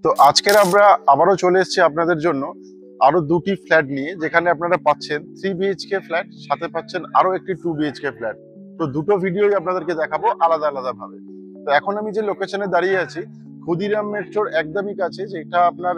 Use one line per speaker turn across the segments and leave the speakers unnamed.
তো আজকের আমরা আবারও চলে এসেছি আপনাদের জন্য আরো দুটি ফ্ল্যাট নিয়ে, যেখানে আপনারা পাচ্ছেন 3 BHK ফ্ল্যাট, সাথে পাচ্ছেন আরো একটি 2 BHK ফ্ল্যাট। তো দুটো ভিডিওই আপনাদেরকে দেখাবো আলাদা আলাদা ভাবে। তো এখন আমি যে লোকেশনে দাঁড়িয়ে আছি, ক্ষুদিরাম মেট্রোর একদমই কাছে, যেটা আপনার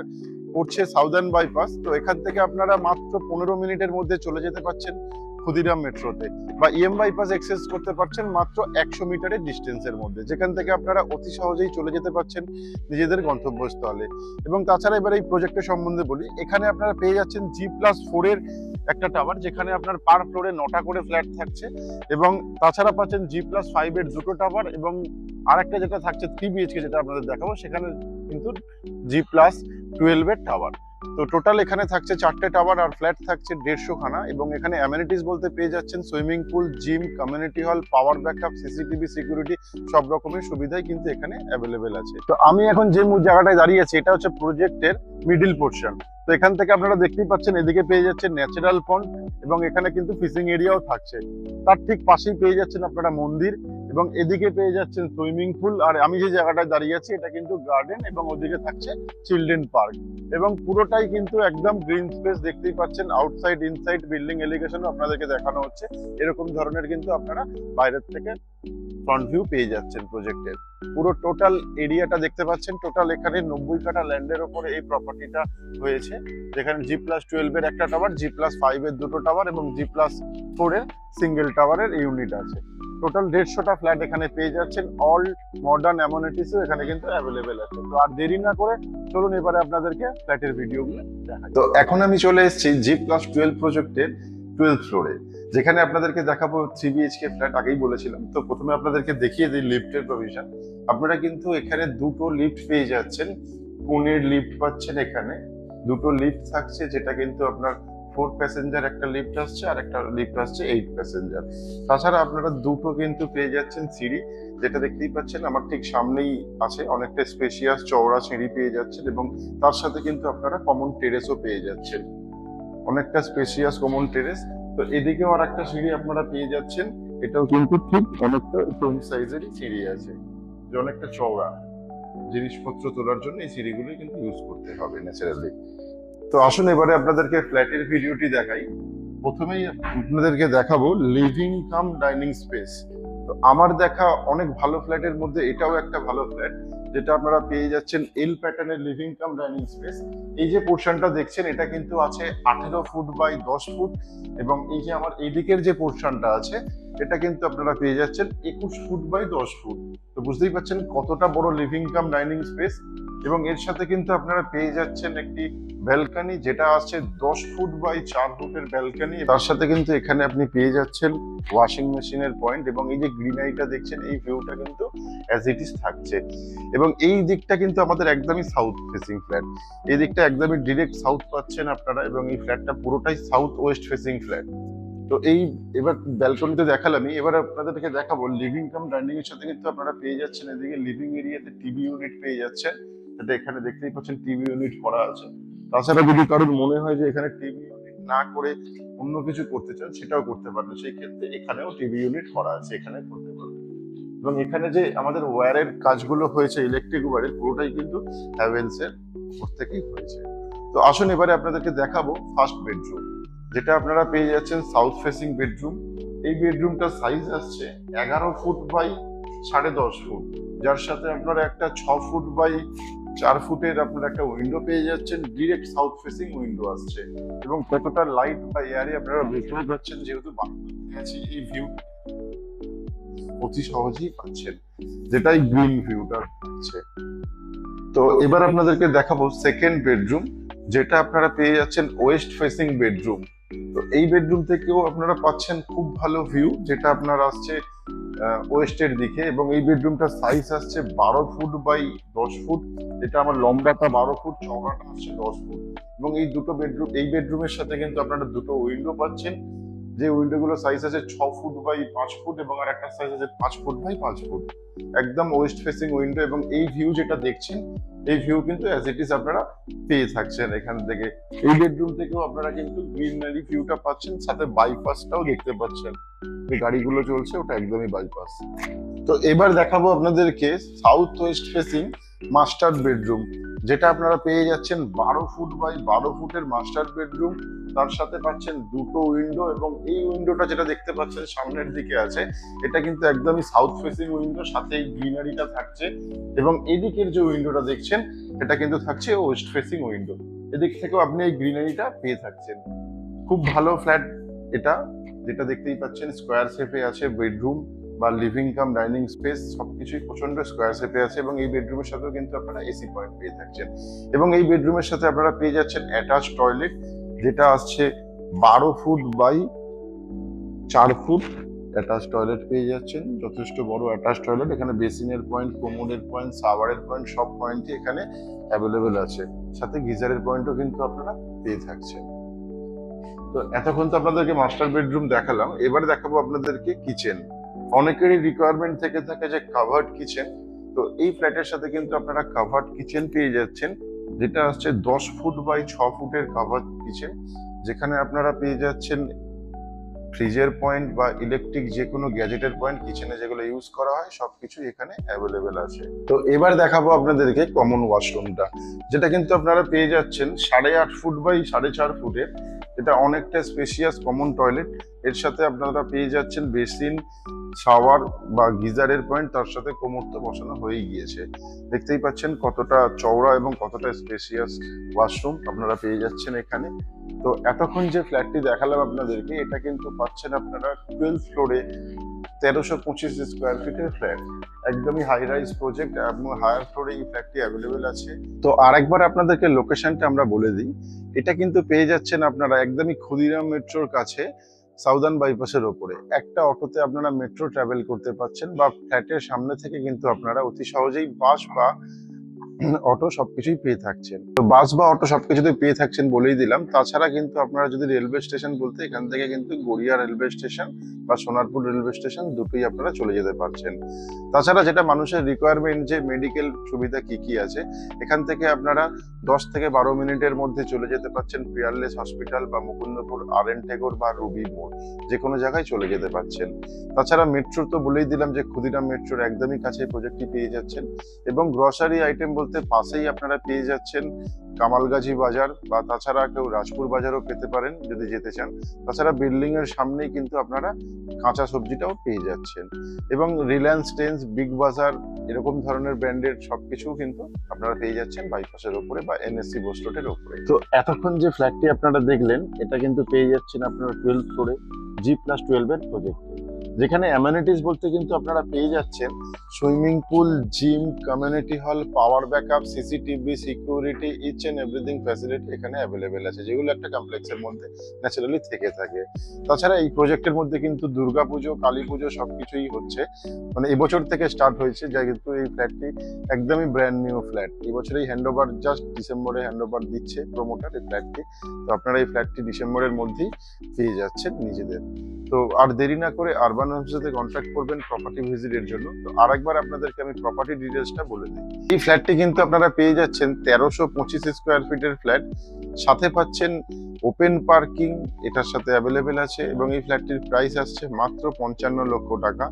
পড়ছে সাউদার্ন বাইপাস। তো এখান থেকে আপনারা মাত্র 15 মিনিটের মধ্যে চলে যেতে পারছেন ক্ষুদিরাম মেট্রোতে, বা বাইপাস এক্সেস করতে পারছেন মাত্র 100 মিটারের ডিস্টেন্সের মধ্যে, যেখান থেকে আপনারা অতি সহজেই চলে যেতে পারছেন নিজেদের গন্তব্যস্থলে। এবং তাছাড়া এবার এই প্রজেক্টের সম্বন্ধে বলি, এখানে আপনারা পেয়ে যাচ্ছেন G+4 এর একটা টাওয়ার, যেখানে আপনার পার ফ্লোরে 9টা করে ফ্ল্যাট থাকছে, এবং তাছাড়া পাচ্ছেন G+5 এর দুটো টাওয়ার, এবং আরেকটা যেটা থাকছে 3 BHK, যেটা আপনাদের দেখাবো, সেখানে কিন্তু G+12 এর টাওয়ার। তো টোটাল এখানে থাকছে 4টে টাওয়ার, আর ফ্ল্যাট থাকছে 150 খানা। এবং এখানে অ্যামেনিটিস বলতে পেয়ে যাচ্ছেন swimming pool, gym, community hall, power backup, CCTV, security, সব রকমের সুবিধাই কিন্তু এখানে অ্যাভেলেবেল আছে। তো আমি এখন যে জায়গাটায় দাঁড়িয়ে আছি, এটা হচ্ছে প্রজেক্টের মিডিল পোর্শন। তো এখান থেকে আপনারা দেখতেই পাচ্ছেন, এদিকে পেয়ে যাচ্ছেন ন্যাচারাল পন্ড, এবং এখানে কিন্তু ফিশিং এরিয়াও থাকছে। তার ঠিক পাশেই পেয়ে যাচ্ছেন আপনারা মন্দির, এবং এদিকে পেয়ে যাচ্ছেন সুইমিং পুল। আর আমি যে জায়গাটায় দাঁড়িয়ে আছি, এটা কিন্তু গার্ডেন, এবং ওদিকে থাকছে চিলড্রেন পার্ক। এবং পুরোটাই কিন্তু একদম গ্রিন স্পেস দেখতেই পাচ্ছেন। আউটসাইড, ইনসাইড, বিল্ডিং এলিভেশনও আপনাদেরকে দেখানো হচ্ছে। এরকম ধরনের কিন্তু আপনারা বাইরের থেকে ফ্রন্ট ভিউ পেয়ে যাচ্ছেন প্রজেক্টের। পুরো টোটাল এরিয়াটা দেখতে পাচ্ছেন। টোটাল এখানে 90 কাঠা ল্যান্ডের ওপরে এই প্রপার্টিটা হয়েছে, যেখানে G+12 এর একটা টাওয়ার, G+5 এর দুটো টাওয়ার, এবং G+4 এর সিঙ্গেল টাওয়ারের ইউনিট আছে। টোটাল 150টা ফ্ল্যাট এখানে পেয়ে যাচ্ছেন। অল মডার্ন অ্যামনিটিসও এখানে কিন্তু অ্যাভেলেবেল আছে। তো আর দেরি না করে চলুন এবারে আপনাদেরকে ফ্ল্যাটের ভিডিওগুলো দেখাই। তো এখন আমি চলে এসেছি G+12 প্রজেক্টের 12th ফ্লোরে, যেখানে আপনাদেরকে দেখাবো 3 BHK ফ্ল্যাট। আগেই বলেছিলাম। তো প্রথমে আপনাদেরকে দেখিয়ে দিই লিফটের প্রভিশন। আপনারা কিন্তু এখানে দুটো লিফট পেয়ে যাচ্ছেন। কোণের লিফট পাচ্ছেন, এখানে দুটো লিফট থাকছে, যেটা কিন্তু আপনার 4 প্যাসেঞ্জার একটা লিফট আসছে, আর একটা লিফট আসছে 8 প্যাসেঞ্জার। তাছাড়া আপনারা দুটো কিন্তু পেয়ে যাচ্ছেন সিঁড়ি, যেটা দেখতেই পাচ্ছেন আমার ঠিক সামনেই আছে। অনেকটা স্পেশিয়াস চওড়া সিঁড়ি পেয়ে যাচ্ছেন, এবং তার সাথে কিন্তু আপনারা কমন টেরেসও পেয়ে যাচ্ছেন, অনেকটা স্পেশিয়াস কমন টেরেস। তো এদিকেও আর একটা সিঁড়ি আপনারা পেয়ে যাচ্ছেন, এটাও কিন্তু ঠিক অনেকটা সেম সাইজেরই সিঁড়ি আছে, যে অনেকটা চওড়া। জিনিসপত্র তোলার জন্য এই সিঁড়িগুলো কিন্তু ইউজ করতে হবে ন্যাচারালি। তো আসুন এবারে আপনাদেরকে ফ্ল্যাটের ভিডিওটি দেখাই। প্রথমেই আপনাদেরকে দেখাবো লিভিং কাম ডাইনিং স্পেস। তো আমার দেখা অনেক ভালো ফ্ল্যাটের মধ্যে এটাও একটা ভালো ফ্ল্যাট, যেটা আপনারা পেয়ে যাচ্ছেন এল প্যাটার্নের লিভিং কাম ডাইনিং স্পেস। এই যে পোর্শনটা দেখছেন, এটা কিন্তু আছে 18 ফুট বাই 10 ফুট, এবং এই যে আমার এদিকের যে পোর্শনটা আছে, এটা কিন্তু আপনারা পেয়ে যাচ্ছেন 21 ফুট বাই 10 ফুট। তো বুঝতেই পারছেন কতটা বড় লিভিং কাম ডাইনিং স্পেস। এবং এর সাথে কিন্তু আপনারা পেয়ে যাচ্ছেন একটি ব্যালকনি, যেটা আছে 10 ফুট বাই 4 ফুটের ব্যালকনি। তার সাথে কিন্তু এখানে আপনি পেয়ে যাচ্ছেন ওয়াশিং মেশিনের পয়েন্ট, এবং এই যে গ্রিনারিটা দেখছেন, এই ভিউটা কিন্তু অ্যাজ ইট ইজ থাকছে। এবং এই দিকটা কিন্তু আমাদের একদমই সাউথ ফেসিং ফ্ল্যাট। এই দিকটা একদমই ডিরেক্ট সাউথ পাচ্ছেন আপনারা, এবং এই ফ্ল্যাটটা পুরোটাই সাউথ ওয়েস্ট ফেসিং ফ্ল্যাট। তো এই এবার ব্যালকনিতে দেখালামই, এবার আপনাদেরকে দেখাবো লিভিং কাম ডাইনিং এর সাথে কিন্তু আপনারা পেয়ে যাচ্ছেন এদিকে লিভিং এরিয়াতে টিভি ইউনিট পেয়ে যাচ্ছেন, যেটা এখানে দেখতেই পাচ্ছেন টিভি ইউনিট করা আছে। তাছাড়া যদি কারোর মনে হয় যে এখানে টিভি ইউনিট না করে অন্য কিছু করতে চান, সেটাও করতে পারবেন। সেই ক্ষেত্রে এখানেও টিভি ইউনিট করা আছে, এখানে করতে পারবেন। এবং এখানে যে আমাদের ওয়্যারের কাজগুলো হয়েছে, ইলেকট্রিক ওয়্যারের, পুরোটাই কিন্তু হ্যাভেলস এর থেকেই হয়েছে। তো আসুন এবারে আপনাদেরকে দেখাবো ফার্স্ট বেডরুম, যেটা আপনারা পেয়ে যাচ্ছেন সাউথ ফেসিং বেডরুম। এই বেডরুমটার সাইজ আসছে 11 ফুট বাই 10.5 ফুট, যার সাথে আপনারা একটা 6 ফুট বাই 4 ফুটের আপনারা একটা উইন্ডো পেয়ে যাচ্ছেন। ডিরেক্ট সাউথ ফেসিং উইন্ডো আসছে, এবং কতটা লাইট বা এয়ারে আপনারা বুঝতে পারছেন, যেহেতু বারান্দা আছে, এই ভিউ অতি সহজেই পাচ্ছেন, যেটাই গ্রিন ভিউটা পাচ্ছে। তো এবার আপনাদেরকে দেখাবো সেকেন্ড বেডরুম, যেটা আপনারা পেয়ে যাচ্ছেন ওয়েস্ট ফেসিং বেডরুম। তো এই বেডরুম থেকেও আপনারা পাচ্ছেন খুব ভালো ভিউ, যেটা আপনার আসছে ওয়েস্টের দিকে। এবং এই বেডরুমটার সাইজ আসছে 12 ফুট বাই 10 ফুট, যেটা আমার লম্বাটা 12 ফুট, চওড়াটা আসছে 10 ফুট। এবং এই দুটো বেডরুম, এই বেডরুমের সাথে কিন্তু আপনারা দুটো উইন্ডো পাচ্ছেন, যে উইন্ডোগুলো সাইজ আছে 6 ফুট বাই 5 ফুট, এবং আর একটা সাইজ আছে 5 ফুট বাই 5 ফুট, একদম ওয়েস্ট ফেসিং উইন্ডো। এবং এই ভিউ যেটা দেখছেন, এই ভিউ কিন্তু অ্যাজ ইট ইজ আপনারা পেয়ে থাকছেন এখান থেকে। এই বেডরুম থেকেও আপনারা কিন্তু গ্রিনারি ভিউটা পাচ্ছেন, সাথে বাইপাসটাও দেখতে পাচ্ছেন, যে গাড়িগুলো চলছে ওটা একদমই বাইপাস। তো এবার দেখাবো আপনাদেরকে south West facing master bedroom, যেটা আপনারা পেয়ে যাচ্ছেন 12 ফুট বাই 12 ফুটের মাস্টার বেডরুম, তার সাথে পাচ্ছেন দুটো উইন্ডো, এবং এই উইন্ডোটা যেটা দেখতে পাচ্ছেন সামনের দিকে আছে, এটা কিন্তু একদমই সাউথ ফেসিং উইন্ডো, সাথে এই গ্রিনারিটা থাকছে। এবং এদিকের যে উইন্ডোটা দেখছেন এটা কিন্তু থাকছে ওয়েস্ট ফেসিং উইন্ডো, এদিক থেকেও আপনি এই গ্রিনারিটা পেয়ে থাকছেন। খুব ভালো ফ্ল্যাট এটা, যেটা দেখতেই পাচ্ছেন স্কোয়ার শেপে আছে, বেডরুম বা লিভিং কাম ডাইনিং স্পেস সবকিছুই প্রচন্ড স্কোয়ার শেপে আছে। এবং এই বেডরুমের সাথেও কিন্তু আপনারা এসি পয়েন্ট পেয়ে থাকছেন। এবং এই বেডরুমের সাথে আপনারা পেয়ে যাচ্ছেন অ্যাটাচ টয়লেট, যেটা আসছে 12 foot by 4 foot attach toilet পেয়ে যাচ্ছেন। যথেষ্ট বড় অ্যাটাচ টয়লেট, এখানে বেসিনের পয়েন্ট, কোমোডের পয়েন্ট, শাওয়ারের পয়েন্ট সব পয়েন্টই এখানে অ্যাভেলেবেল আছে। সাথে গিজারের পয়েন্টও কিন্তু আপনারা পেয়ে থাকছেন। তো এতক্ষণ তো আপনাদেরকে মাস্টার বেডরুম দেখালাম, এবারে দেখাবো আপনাদেরকে কিচেন। অনেকেরই রিকোয়ারমেন্ট থেকে থাকে যে কাভার্ড কিচেন, তো এই ফ্ল্যাটের সাথে কিন্তু আপনারা কাভার্ড কিচেন পেয়ে যাচ্ছেন, যেটা আসছে 10 ফুট বাই 6 ফুটের কাভার্ড কিচেন, যেখানে আপনারা পেয়ে যাচ্ছেন ফ্রিজের পয়েন্ট বা ইলেকট্রিক যে কোনো গ্যাজেটের পয়েন্ট, কিচেনে যেগুলো ইউজ করা হয় সবকিছু এখানে অ্যাভেলেবেল আছে। তো এবার দেখাবো আপনাদেরকে কমন ওয়াশরুমটা, যেটা কিন্তু আপনারা পেয়ে যাচ্ছেন 8.5 ফুট বাই 4.5 ফুটের। এটা অনেকটা স্পেশিয়াস কমন টয়লেট, এর সাথে আপনারা পেয়ে যাচ্ছেন বেসিন, শাওয়ার বা গিজারের পয়েন্ট, তার সাথে কোমর তো বসানো হয়ে গিয়েছে। দেখতেই পাচ্ছেন কতটা চওড়া এবং কতটা স্পেশিয়াস ওয়াশরুম আপনারা পেয়ে যাচ্ছেন এখানে। তো এতক্ষণ যে ফ্ল্যাটটি দেখালাম আপনাদেরকে, এটা কিন্তু পাচ্ছেন আপনারা 12 ফ্লোরে 1325 স্কোয়ার ফিটের ফ্ল্যাট, একদমই হাই রাইজ প্রজেক্ট এবং হায়ার ফ্লোরে এই ফ্ল্যাটটি অ্যাভেলেবেল আছে। তো আরেকবার আপনাদেরকে লোকেশনটা আমরা বলে দিই, এটা কিন্তু পেয়ে যাচ্ছেন আপনারা একদমই ক্ষুদিরাম মেট্রোর কাছে, সাউদার্ন বাইপাসের ওপরে। একটা অটোতে আপনারা মেট্রো ট্রাভেল করতে পারছেন, বা ফ্ল্যাটের সামনে থেকে কিন্তু আপনারা অতি সহজেই বাস বা অটো সবকিছুই পেয়ে থাকছেন। তো বাস বা অটো সবকিছুতে পেয়ে থাকছেন বলেই দিলাম। তাছাড়া কিন্তু আপনারা যদি রেলওয়ে স্টেশন বলতে, এখান থেকে কিন্তু গড়িয়া রেলওয়ে স্টেশন বা সোনারপুর রেলওয়ে স্টেশন দুটোই আপনারা চলে যেতে পারছেন। তাছাড়া যেটা মানুষের রিকোয়ারমেন্ট, যে মেডিকেল সুবিধা কি কি আছে, এখান থেকে আপনারা 10 থেকে 12 মিনিটের মধ্যে চলে যেতে পারছেন পিয়ারলেস হসপিটাল বা মুকুন্দপুর RN টেগোর বা রুবি মোড়, যে কোনো জায়গায় চলে যেতে পারছেন। তাছাড়া মেট্রো তো বলেই দিলাম যে ক্ষুদিরাম মেট্রোর একদমই কাছে প্রজেক্টটি পেয়ে যাচ্ছেন। এবং গ্রসারি আইটেম বলতে পাশেই আপনারা পেয়ে যাচ্ছেন কামালগাজী বাজার, বা তাছাড়া কেউ রাজপুর বাজারও পেতে পারেন যদি যেতে চান। তাছাড়া বিল্ডিং এর সামনেই কিন্তু আপনারা কাঁচা সবজিটাও পেয়ে যাচ্ছেন। এবং রিলায়েন্স ট্রেন্ডস, বিগ বাজার এরকম ধরনের ব্র্যান্ডের সবকিছু কিন্তু আপনারা পেয়ে যাচ্ছেন বাইপাসের ওপরে বা NSC বোস রোডের ওপরে। তো এতক্ষণ যে ফ্ল্যাটটি আপনারা দেখলেন, এটা কিন্তু পেয়ে যাচ্ছেন আপনারা 12 ফ্লোরে G+12 এর প্রজেক্টে, যেখানে অ্যামেনিটিস বলতে কিন্তু আপনারা পেয়ে যাচ্ছেন swimming pool, gym, community hall, power backup, CCTV, security, each and everything facility এখানে অ্যাভেলেবেল আছে, যেগুলো একটা কমপ্লেক্সের মধ্যে ন্যাচারালি থেকে থাকে। তাছাড়া এই প্রজেক্টের মধ্যে কিন্তু দুর্গাপুজো, কালী পুজো সবকিছুই হচ্ছে, মানে এবছর থেকে স্টার্ট হয়েছে, যা কিন্তু এই ফ্ল্যাটটি একদমই ব্র্যান্ড নিউ ফ্ল্যাট। এই বছরেই হ্যান্ডওভার, জাস্ট ডিসেম্বরে হ্যান্ডওভার দিচ্ছে প্রমোটার এই ফ্ল্যাটটি। তো আপনারা এই ফ্ল্যাটটি ডিসেম্বরের মধ্যেই পেয়ে যাচ্ছেন নিজেদের। তো আর দেরি না করে আরবান হোমসের সাথে কন্ট্যাক্ট করবেন প্রপার্টি ভিজিটের জন্য। তো আরেকবার আপনাদেরকে আমি প্রপার্টি ডিটেলসটা বলে দিই। এই ফ্ল্যাটটি কিন্তু আপনারা পেয়ে যাচ্ছেন 1325 স্কোয়ার ফিটের ফ্ল্যাট, সাথে পাচ্ছেন ওপেন পার্কিং, এটার সাথে অ্যাভেলেবেল আছে। এবং এই ফ্ল্যাটটির প্রাইস আসছে মাত্র 55 লক্ষ টাকা,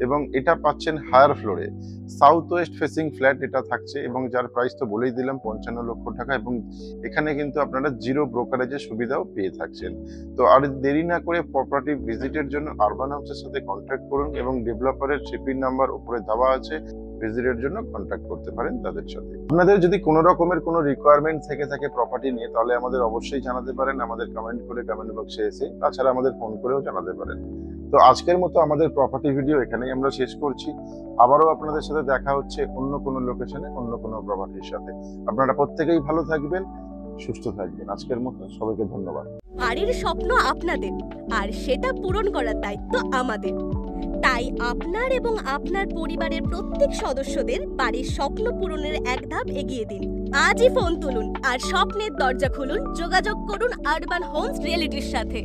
এবং এটা পাচ্ছেন হায়ার ফ্লোরে, সাউথ ওয়েস্ট ফেসিং ফ্ল্যাট এটা থাকছে, এবং যার প্রাইস তো বলেই দিলাম 55 লক্ষ টাকা। এবং এখানে কিন্তু আপনারা জিরো ব্রোকারেজের সুবিধাও পেয়ে থাকছেন। তো আর দেরি না করে প্রপার্টি ভিজিটের জন্য আরবান হাউসের সাথে কন্ট্যাক্ট করুন, এবং ডেভেলপারের শিপিং নাম্বার উপরে দেওয়া আছে, ভিজিটের জন্য কন্ট্যাক্ট করতে পারেন তাদের সাথে। আপনাদের যদি কোনো রকমের কোনো রিকোয়ারমেন্ট থেকে থাকে প্রপার্টি নিয়ে, তাহলে আমাদের অবশ্যই জানাতে পারেন, আমাদের কমেন্ট করে কমেন্ট বক্সে এসে, তাছাড়া আমাদের ফোন করেও জানাতে পারেন। তো আজকের মতো আমাদের প্রপার্টি ভিডিও এখানেই আমরা শেষ করছি। আবারও আপনাদের সাথে দেখা হচ্ছে অন্য কোনো লোকেশনে, অন্য কোনো প্রপার্টির সাথে। আপনারা প্রত্যেকেই ভালো থাকবেন, সুস্থ থাকবেন। আজকের মতো সবাইকে ধন্যবাদ।
বাড়ির স্বপ্ন আপনাদের, আর সেটা পূরণ করার দায়িত্ব আমাদের। তাই আপনার এবং আপনার পরিবারের প্রত্যেক সদস্যদের বাড়ির স্বপ্ন পূরণের এক ধাপ এগিয়ে দিন। আজই ফোন তুলুন আর স্বপ্নের দরজা খুলুন। যোগাযোগ করুন আরবান হোমস রিয়েলিটির সাথে।